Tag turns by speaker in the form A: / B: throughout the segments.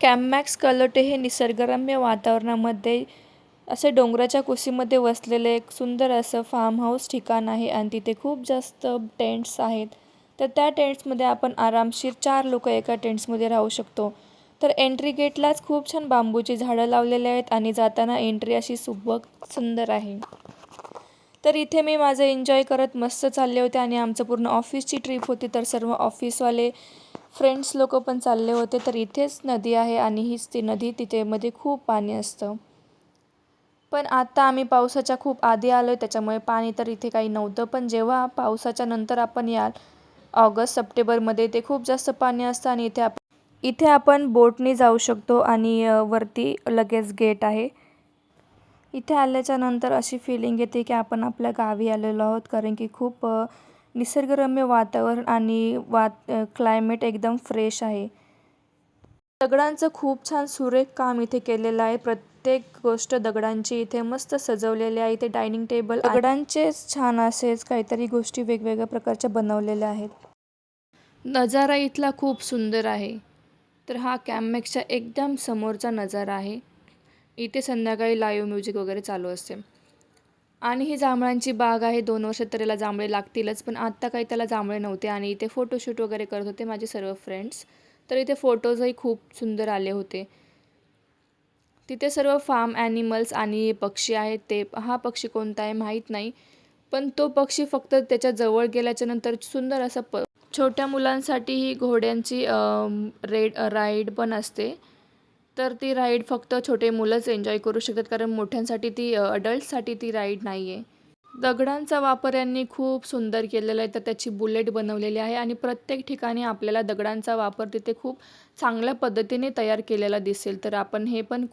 A: कॅम्पमॅक्स कलोटे हे निसर्गरम्य वातावरणामध्ये असे डोंगराच्या कुशीमध्ये वसलेले एक सुंदर असं फार्म हाऊस ठिकाण आहे आणि तिथे खूप जास्त टेंट्स आहेत. तर त्या टेंट्समध्ये आपण आरामशीर 4 लोक एका टेंट्समध्ये राहू शकतो. तर एंट्री गेटलाच खूप छान बांबूची झाडं लावलेली आहेत आणि जाताना एंट्री अशी सुबक सुंदर आहे. तर इथे मी माझं एन्जॉय करत मस्त चालले होते आणि आमचं पूर्ण ऑफिसची ट्रिप होती. तर सर्व ऑफिसवाले फ्रेंड्स लोक पण चालले होते. तर इथेच नदी आहे आणि हीच ती नदी, तिथे मध्ये खूप पाणी असतं. पण आता आम्ही पावसाच्या खूप आधी आलोय, त्याच्यामुळे पाणी तर इथे काही नव्हतं. पण जेव्हा पावसाच्या नंतर आपण याल ऑगस्ट सप्टेंबरमध्ये, ते खूप जास्त पाणी असतं आणि इथे आपण बोटने जाऊ शकतो आणि वरती लगेच गेट आहे. इथे आल्याच्या नंतर अशी फिलिंग येते की आपण आपल्या गावी आलेलो आहोत, कारण की खूप निसर्गरम्य वातावरण आणि क्लायमेट एकदम फ्रेश आहे. दगडांचं खूप छान सुरेख काम इथे केलेलं आहे. प्रत्येक गोष्ट दगडांची इथे मस्त सजवलेली आहे. इथे डायनिंग टेबल दगडांचेच छान असेच काहीतरी गोष्टी वेगवेगळ्या प्रकारच्या बनवलेल्या आहेत. नजारा इथला खूप सुंदर आहे. तर हा कॅम्पमॅक्सच्या एकदम समोरचा नजारा आहे. इथे संध्याकाळी लाईव्ह म्युझिक वगैरे चालू असते. आणि ही जांभळांची बाग आहे. 2 वर्षात तर याला जांभळे लागतीलच, पण आत्ता काही त्याला जांभळे नव्हते आणि इथे फोटोशूट वगैरे करत होते माझे सर्व फ्रेंड्स. तर इथे फोटोजही खूप सुंदर आले होते. तिथे सर्व फार्म ॲनिमल्स आणि पक्षी आहेत. हा पक्षी कोणता आहे माहीत नाही, पण तो पक्षी फक्त त्याच्या जवळ गेल्याच्या नंतर सुंदर असा छोट्या मुलांसाठी ही घोड्यांची राईड पण असते. तर ती राईड फक्त छोटे मुलंच एन्जॉय करू शकतात, कारण मोठ्यांसाठी ती अडल्टसाठी ती राईड नाही आहे. दगडांचा वापर यांनी खूप सुंदर केलेला आहे. तर त्याची बुलेट बनवलेली आहे आणि प्रत्येक ठिकाणी आपल्याला दगडांचा वापर तिथे खूप चांगल्या पद्धतीने तयार केलेला दिसेल. तर आपण हे पण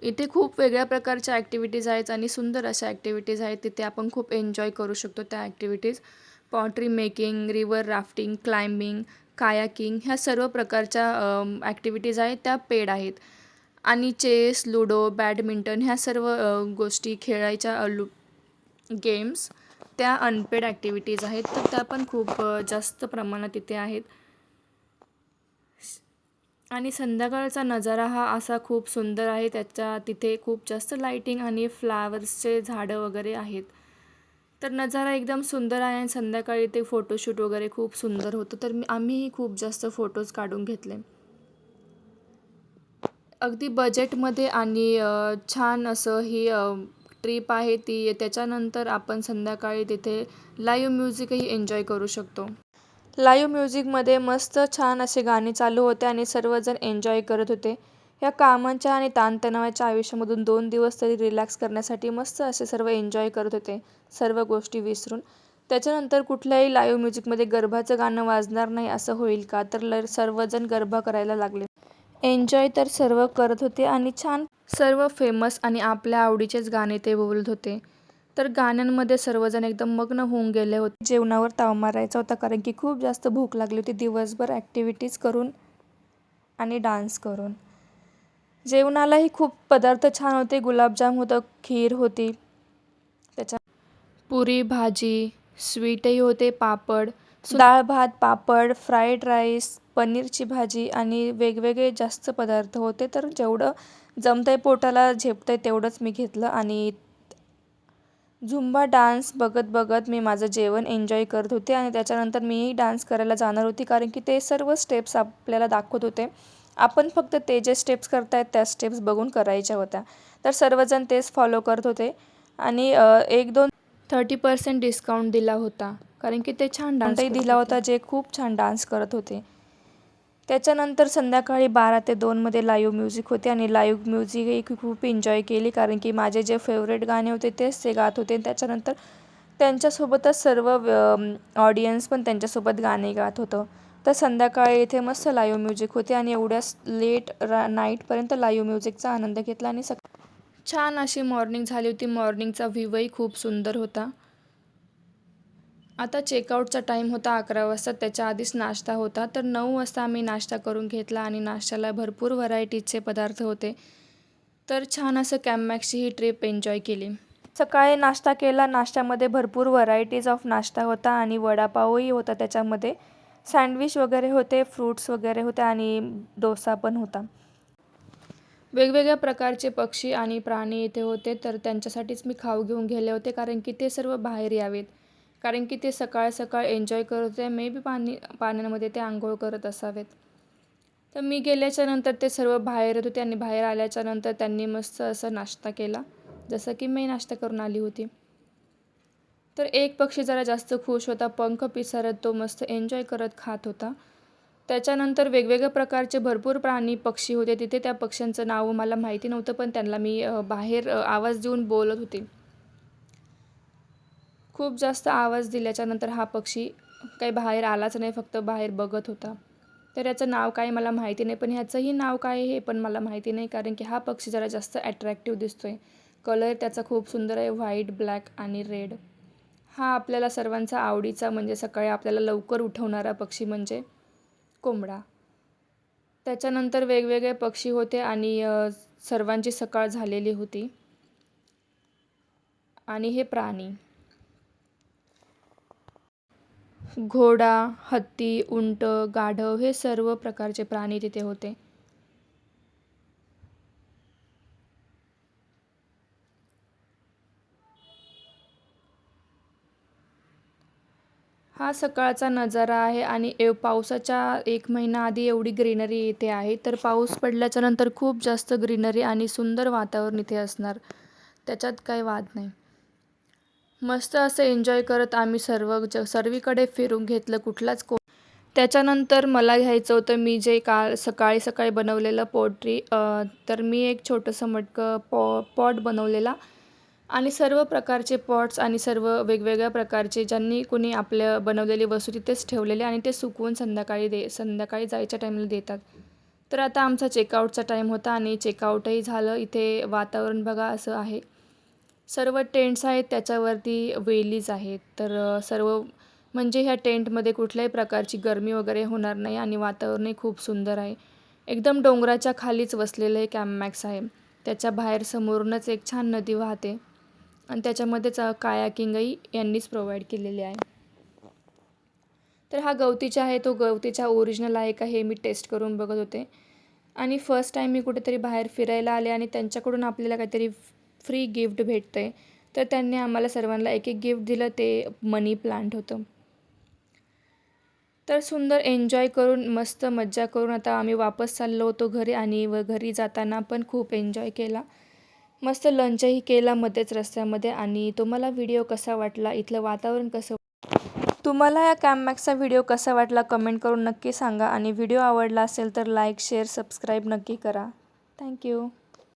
A: इथे खूप वेगळ्या प्रकारच्या ॲक्टिव्हिटीज आहेत आणि सुंदर अशा ॲक्टिव्हिटीज आहेत. तिथे आपण खूप एन्जॉय करू शकतो त्या activities. Pottery making, river rafting, climbing, kayaking ह्या सर्व प्रकारच्या ॲक्टिव्हिटीज आहेत त्या पेड आहेत. आणि चेस, लुडो, बॅडमिंटन ह्या सर्व गोष्टी खेळायच्या गेम्स त्या अनपेड ॲक्टिव्हिटीज आहेत. तर त्या पण खूप जास्त प्रमाणात इथे आहेत. आणि संध्याकाळचा नजारा हा असा खूप सुंदर आहे. तिथे खूप जास्त लाईटिंग आणि फ्लावर्सचे झाडं वगैरे आहेत. तर नजारा एकदम सुंदर आहे आणि संध्याकाळी ते फोटोशूट वगैरे खूप सुंदर होतं. तर आम्हीही खूप जास्त फोटोज काढून घेतले. अगदी बजेटमध्ये आणि छान असं ही ट्रिप आहे ती. त्याच्यानंतर आपण संध्याकाळी तिथे लाईव्ह म्युझिकही एन्जॉय करू शकतो. लाईव्ह म्युझिकमध्ये मस्त छान असे गाणे चालू होते आणि सर्वजण एन्जॉय करत होते. ह्या कामाच्या आणि ताणतणावाच्या आयुष्यामधून 2 दिवस तरी रिलॅक्स करण्यासाठी मस्त असे सर्व एन्जॉय करत होते, सर्व गोष्टी विसरून. त्याच्यानंतर कुठल्याही लाईव्ह म्युझिकमध्ये गरबाचं गाणं वाजणार नाही असं होईल का? तर सर्वजण गरबा करायला लागले. एन्जॉय तर सर्व करत होते आणि छान सर्व फेमस आणि आपल्या आवडीचेच गाणे ते बोलत होते. तर गाण्यांमध्ये सर्वजण एकदम मग्न होऊन गेले होते. जेवणावर ताव मारायचा होता, कारण की खूप जास्त भूक लागली होती दिवसभर ॲक्टिव्हिटीज करून आणि डान्स करून. जेवणालाही खूप पदार्थ छान होते. गुलाबजाम होतं, खीर होती, त्याच्या पुरी भाजी, स्वीटही होते, पापड, डाळ भात, पापड, फ्राईड राईस, पनीरची भाजी आणि वेगवेगळे जास्त पदार्थ होते. तर जेवढं जमतंय पोटाला झेपतंय तेवढंच मी घेतलं आणि झुंबा डान्स बघत बघत मी माझं जेवण एन्जॉय करत होते. आणि त्याच्यानंतर मीही डान्स करायला जाणार होती, कारण की ते सर्व स्टेप्स आपल्याला दाखवत होते. आपण फक्त ते जे स्टेप्स करतायत त्या स्टेप्स बघून करायच्या होत्या. तर सर्वजण तेच फॉलो करत होते आणि 1-2 30% डिस्काउंट दिला होता, कारण की ते छान डान्सही दिला होता, जे खूप छान डान्स करत होते. त्याच्यानंतर संध्याकाळी 12 ते 2 मध्ये लाईव्ह म्युझिक होते आणि लाईव्ह म्युझिकही खूप एन्जॉय केली, कारण की माझे जे फेवरेट गाणे होते तेच ते गात होते. त्याच्यानंतर त्यांच्यासोबतच सर्व ऑडियन्स पण त्यांच्यासोबत गाणे गात होतं. तर संध्याकाळी इथे मस्त लाईव्ह म्युझिक होते आणि एवढ्या लेट नाईटपर्यंत लाईव्ह म्युझिकचा आनंद घेतला आणि छान अशी मॉर्निंग झाली होती. मॉर्निंगचा व्ह्यूही खूप सुंदर होता. आता चेकआउटचा टाईम होता 11 वाजता. त्याच्या आधीच नाश्ता होता. तर 9 वाजता आम्ही नाश्ता करून घेतला आणि नाश्त्याला भरपूर व्हरायटीचे पदार्थ होते. तर छान असं कॅम्पमॅक्सची ही ट्रिप एन्जॉय केली. सकाळी नाश्ता केला. नाश्त्यामध्ये भरपूर व्हरायटीज ऑफ नाश्ता होता आणि वडापावही होता त्याच्यामध्ये. सँडविच वगैरे होते, फ्रूट्स वगैरे होते आणि डोसा पण होता. वेगवेगळ्या प्रकारचे पक्षी आणि प्राणी इथे होते, तर त्यांच्यासाठीच मी खाऊ घेऊन गेले होते, कारण की ते सर्व बाहेर यावेत. कारण की ते सकाळ सकाळ एन्जॉय करत होते. मे बी पाण्यामध्ये ते अंघोळ करत असावेत. तर मी गेल्याच्यानंतर ते सर्व बाहेर येत होते आणि बाहेर आल्याच्यानंतर त्यांनी मस्त असं नाश्ता केला, जसं की मी नाश्ता करून आली होती. तर एक पक्षी जरा जास्त खुश होता. पंख पिसारत तो मस्त एन्जॉय करत खात होता. त्याच्यानंतर वेगवेगळ्या प्रकारचे भरपूर प्राणी, पक्षी होते तिथे. त्या पक्ष्यांचं नाव मला माहिती नव्हतं, पण त्यांना मी बाहेर आवाज देऊन बोलत होते. खूप जास्त आवाज दिल्याच्यानंतर हा पक्षी काही बाहेर आलाच नाही, फक्त बाहेर बघत होता. तर याचं नाव काय मला माहिती नाही, पण ह्याचंही नाव काय हे पण मला माहिती नाही, कारण की हा पक्षी जरा जास्त ॲट्रॅक्टिव्ह दिसतोय. कलर त्याचा खूप सुंदर आहे, व्हाईट, ब्लॅक आणि रेड. हा आपल्याला सर्वांचा आवडीचा म्हणजे सकाळी आपल्याला लवकर उठवणारा पक्षी म्हणजे कोंबडा. त्याच्यानंतर वेगवेगळे पक्षी होते आणि सर्वांची सकाळ झालेली होती. आणि हे प्राणी, घोडा, हत्ती, उंट, गाढव हे सर्व प्रकारचे प्राणी तिथे होते. हा सकाळचा नजारा आहे आणि पावसाच्या 1 महिना आधी एवढी ग्रीनरी इथे आहे. तर पाऊस पडल्याच्या नंतर खूप जास्त ग्रीनरी आणि सुंदर वातावरण इथे असणार, त्याच्यात काही वाद नाही. मस्त असं एन्जॉय करत आम्ही सर्वीकडे फिरून घेतलं, कुठलाच त्याच्यानंतर मला घ्यायचं होतं मी जे काल सकाळी सकाळी बनवलेलं पोट्री. तर मी एक छोटंसं मटकं पॉट बनवलेला आणि सर्व प्रकारचे पॉट्स आणि सर्व वेगवेगळ्या प्रकारचे ज्यांनी कोणी आपल्या बनवलेली वस्तू तिथेच ठेवलेले आणि ते सुकवून संध्याकाळी जायच्या टाईमला देतात. तर आता आमचा चेकआउटचा टाईम होता आणि चेकआउटही झालं. इथे वातावरण बघा असं आहे. सर्व टेंट्स आहेत, त्याच्यावरती वेलीज आहेत. तर सर्व म्हणजे ह्या टेंटमध्ये कुठल्याही प्रकारची गरमी वगैरे होणार नाही आणि वातावरणही खूप सुंदर आहे. एकदम डोंगराच्या खालीच वसलेलं हे कॅम्पमॅक्स आहे. त्याच्या बाहेर समोरूनच एक छान नदी वाहते आणि त्याच्यामध्येच कायाकिंगही यांनीच प्रोव्हाइड केलेली आहे. तर हा गवतीचा आहे, तो गवतीचा ओरिजिनल आहे का हे मी टेस्ट करून बघत होते. आणि फर्स्ट टाईम मी कुठेतरी बाहेर फिरायला आले आणि त्यांच्याकडून आपल्याला काहीतरी फ्री गिफ्ट भेटतं आहे. तर त्यांनी आम्हाला सर्वांना एक एक गिफ्ट दिलं, ते मनी प्लांट होतं. तर सुंदर एन्जॉय करून मस्त मज्जा करून आता आम्ही वापस चाललो होतो घरी आणि घरी जाताना पण खूप एन्जॉय केला. मस्त लंचही केला मध्येच रस्त्यामध्ये. आणि तुम्हाला व्हिडिओ कसा वाटला, इथलं वातावरण कसं, तुम्हाला या कॅम्पमॅक्सचा व्हिडिओ कसा वाटला कमेंट करून नक्की सांगा. आणि व्हिडिओ आवडला असेल तर लाईक, शेअर, सबस्क्राईब नक्की करा. थँक्यू.